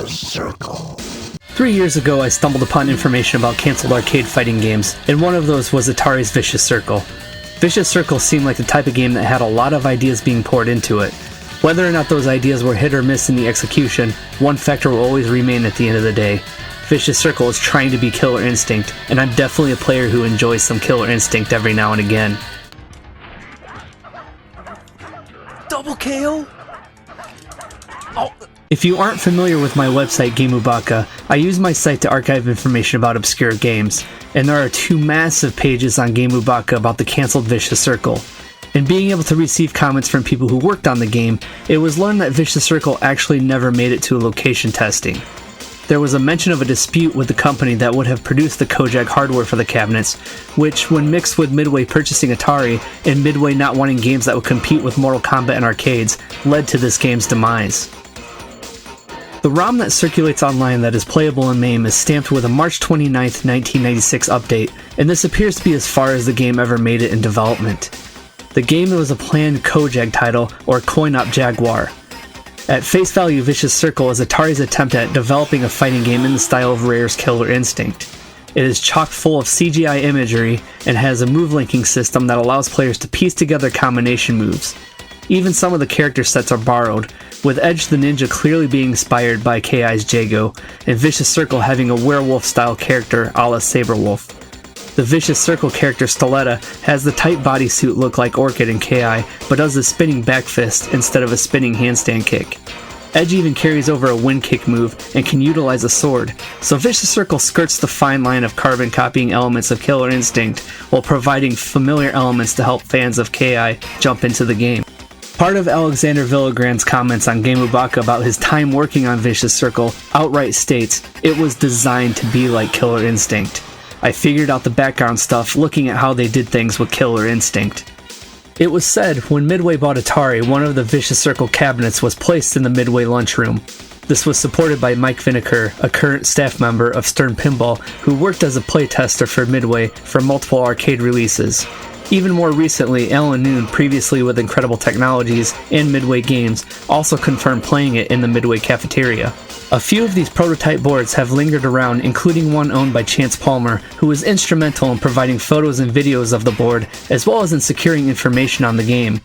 Vicious Circle. 3 years ago, I stumbled upon information about canceled arcade fighting games, and one of those was Atari's Vicious Circle. Vicious Circle seemed like the type of game that had a lot of ideas being poured into it. Whether or not those ideas were hit or miss in the execution, one factor will always remain at the end of the day. Vicious Circle is trying to be Killer Instinct, and I'm definitely a player who enjoys some Killer Instinct every now and again. Double KO? Oh. If you aren't familiar with my website, Gamubaka, I use my site to archive information about obscure games, and there are 2 massive pages on Gamubaka about the canceled Vicious Circle. And being able to receive comments from people who worked on the game, it was learned that Vicious Circle actually never made it to a location testing. There was a mention of a dispute with the company that would have produced the Kojak hardware for the cabinets, which, when mixed with Midway purchasing Atari and Midway not wanting games that would compete with Mortal Kombat in arcades, led to this game's demise. The ROM that circulates online that is playable in MAME is stamped with a March 29, 1996 update, and this appears to be as far as the game ever made it in development. The game was a planned Kojak title, or Coin-Op Jaguar. At face value, Vicious Circle is Atari's attempt at developing a fighting game in the style of Rare's Killer Instinct. It is chock full of CGI imagery and has a move linking system that allows players to piece together combination moves. Even some of the character sets are borrowed, with Edge the Ninja clearly being inspired by KI's Jago, and Vicious Circle having a werewolf-style character a la Saberwolf. The Vicious Circle character Stiletta has the tight bodysuit look like Orchid in KI, but does a spinning back fist instead of a spinning handstand kick. Edge even carries over a wind kick move and can utilize a sword, so Vicious Circle skirts the fine line of carbon copying elements of Killer Instinct while providing familiar elements to help fans of KI jump into the game. Part of Alexander Villagrand's comments on Gamubaka about his time working on Vicious Circle outright states, "It was designed to be like Killer Instinct. I figured out the background stuff looking at how they did things with Killer Instinct." It was said when Midway bought Atari, one of the Vicious Circle cabinets was placed in the Midway lunchroom. This was supported by Mike Vineker, a current staff member of Stern Pinball, who worked as a playtester for Midway for multiple arcade releases. Even more recently, Alan Noon, previously with Incredible Technologies and Midway Games, also confirmed playing it in the Midway cafeteria. A few of these prototype boards have lingered around, including one owned by Chance Palmer, who was instrumental in providing photos and videos of the board, as well as in securing information on the game.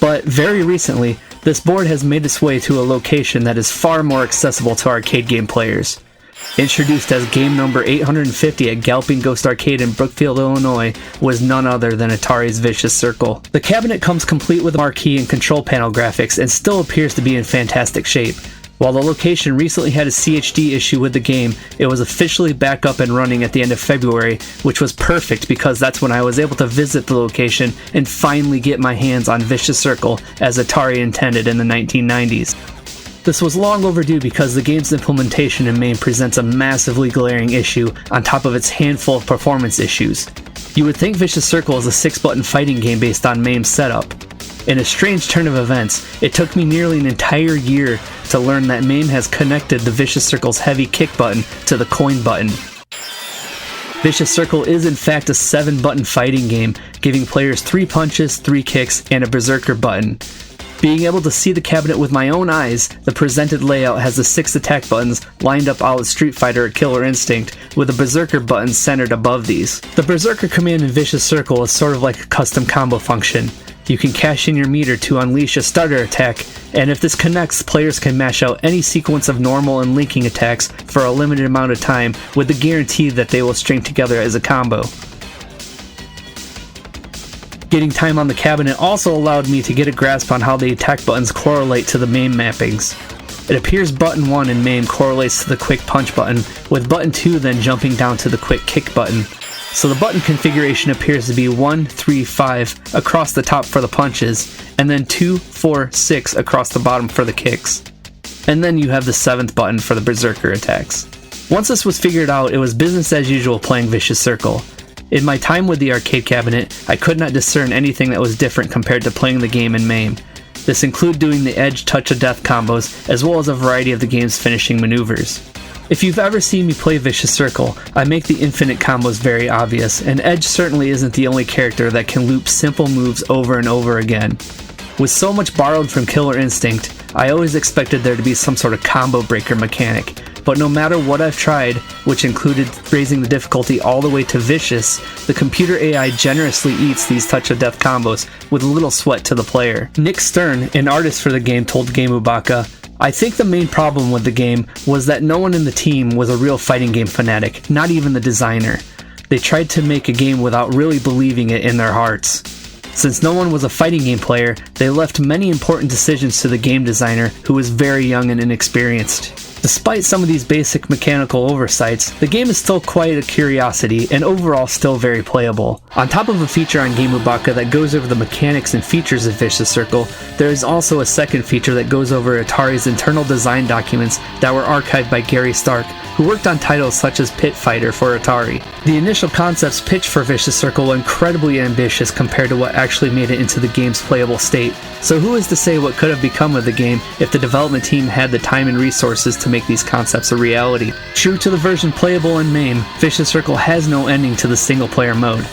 But very recently, this board has made its way to a location that is far more accessible to arcade game players. Introduced as game number 850 at Galloping Ghost Arcade in Brookfield, Illinois, was none other than Atari's Vicious Circle. The cabinet comes complete with marquee and control panel graphics and still appears to be in fantastic shape. While the location recently had a CHD issue with the game, it was officially back up and running at the end of February, which was perfect because that's when I was able to visit the location and finally get my hands on Vicious Circle as Atari intended in the 1990s. This was long overdue because the game's implementation in MAME presents a massively glaring issue on top of its handful of performance issues. You would think Vicious Circle is a 6-button fighting game based on MAME's setup. In a strange turn of events, it took me nearly an entire year to learn that MAME has connected the Vicious Circle's heavy kick button to the coin button. Vicious Circle is in fact a 7-button fighting game, giving players 3 punches, 3 kicks, and a berserker button. Being able to see the cabinet with my own eyes, the presented layout has the 6 attack buttons lined up a la Street Fighter or Killer Instinct, with a berserker button centered above these. The berserker command in Vicious Circle is sort of like a custom combo function. You can cash in your meter to unleash a starter attack, and if this connects, players can mash out any sequence of normal and linking attacks for a limited amount of time with the guarantee that they will string together as a combo. Getting time on the cabinet also allowed me to get a grasp on how the attack buttons correlate to the MAME mappings. It appears button 1 in MAME correlates to the quick punch button, with button 2 then jumping down to the quick kick button. So the button configuration appears to be 1, 3, 5 across the top for the punches, and then 2, 4, 6 across the bottom for the kicks. And then you have the 7th button for the berserker attacks. Once this was figured out, it was business as usual playing Vicious Circle. In my time with the arcade cabinet, I could not discern anything that was different compared to playing the game in MAME. This included doing the Edge Touch of Death combos, as well as a variety of the game's finishing maneuvers. If you've ever seen me play Vicious Circle, I make the infinite combos very obvious, and Edge certainly isn't the only character that can loop simple moves over and over again. With so much borrowed from Killer Instinct, I always expected there to be some sort of combo breaker mechanic, but no matter what I've tried, which included raising the difficulty all the way to vicious, the computer AI generously eats these touch of death combos with little sweat to the player. Nick Stern, an artist for the game, told GameUbaka, "I think the main problem with the game was that no one in the team was a real fighting game fanatic, not even the designer. They tried to make a game without really believing it in their hearts. Since no one was a fighting game player, they left many important decisions to the game designer, who was very young and inexperienced. Despite some of these basic mechanical oversights, the game is still quite a curiosity and overall still very playable. On top of a feature on GameUbaka that goes over the mechanics and features of Vicious Circle, there is also a second feature that goes over Atari's internal design documents that were archived by Gary Stark, who worked on titles such as Pit Fighter for Atari. The initial concepts pitched for Vicious Circle were incredibly ambitious compared to what actually made it into the game's playable state, so who is to say what could have become of the game if the development team had the time and resources to make these concepts a reality. True to the version playable in MAME, Vicious Circle has no ending to the single-player mode.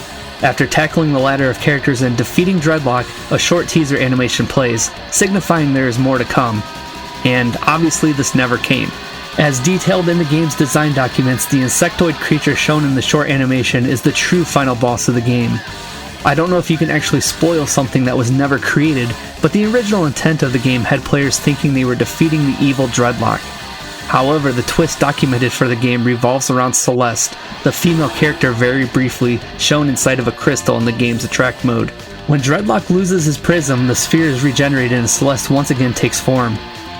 After tackling the ladder of characters and defeating Dredlok, a short teaser animation plays, signifying there is more to come. And obviously this never came. As detailed in the game's design documents, the insectoid creature shown in the short animation is the true final boss of the game. I don't know if you can actually spoil something that was never created, but the original intent of the game had players thinking they were defeating the evil Dredlok. However, the twist documented for the game revolves around Celeste, the female character very briefly shown inside of a crystal in the game's attract mode. When Dredlok loses his prism, the sphere is regenerated and Celeste once again takes form.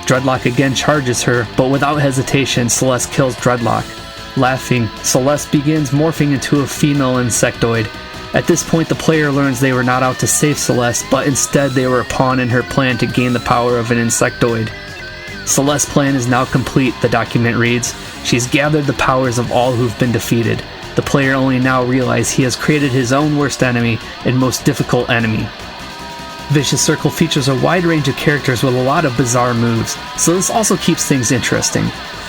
Dredlok again charges her, but without hesitation, Celeste kills Dredlok. Laughing, Celeste begins morphing into a female insectoid. At this point, the player learns they were not out to save Celeste, but instead they were a pawn in her plan to gain the power of an insectoid. Celeste's plan is now complete, the document reads. She's gathered the powers of all who've been defeated. The player only now realizes he has created his own worst enemy and most difficult enemy. Vicious Circle features a wide range of characters with a lot of bizarre moves, so this also keeps things interesting.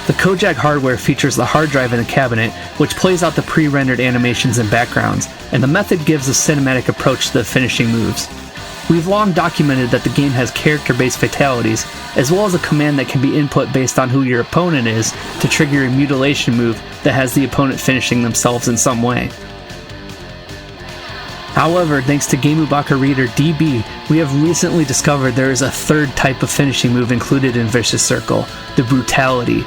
The Kojak hardware features the hard drive in the cabinet, which plays out the pre-rendered animations and backgrounds, and the method gives a cinematic approach to the finishing moves. We've long documented that the game has character-based fatalities, as well as a command that can be input based on who your opponent is to trigger a mutilation move that has the opponent finishing themselves in some way. However, thanks to GameUbaka reader DB, we have recently discovered there is a third type of finishing move included in Vicious Circle, the Brutality.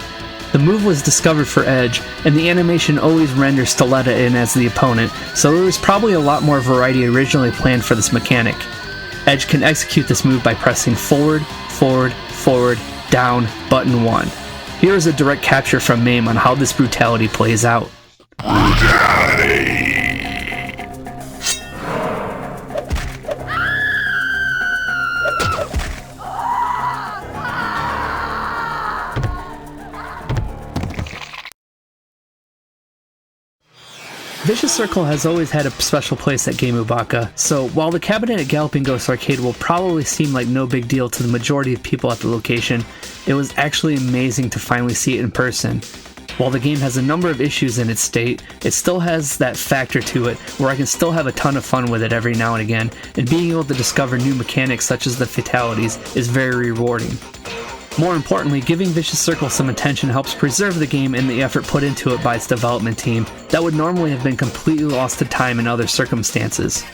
The move was discovered for Edge, and the animation always renders Stiletta in as the opponent, so there was probably a lot more variety originally planned for this mechanic. Edge can execute this move by pressing forward, forward, forward, down, button 1. Here is a direct capture from MAME on how this Brutality plays out. Brutality! Vicious Circle has always had a special place at GameUbaka, so while the cabinet at Galloping Ghost Arcade will probably seem like no big deal to the majority of people at the location, it was actually amazing to finally see it in person. While the game has a number of issues in its state, it still has that factor to it where I can still have a ton of fun with it every now and again, and being able to discover new mechanics such as the Fatalities is very rewarding. More importantly, giving Vicious Circle some attention helps preserve the game and the effort put into it by its development team that would normally have been completely lost to time in other circumstances.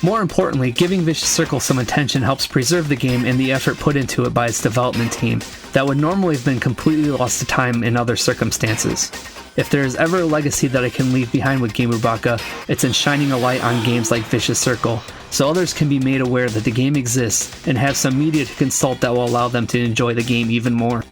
More importantly, giving Vicious Circle some attention helps preserve the game and the effort put into it by its development team that would normally have been completely lost to time in other circumstances. If there is ever a legacy that I can leave behind with GameUbaka, it's in shining a light on games like Vicious Circle, so others can be made aware that the game exists and have some media to consult that will allow them to enjoy the game even more.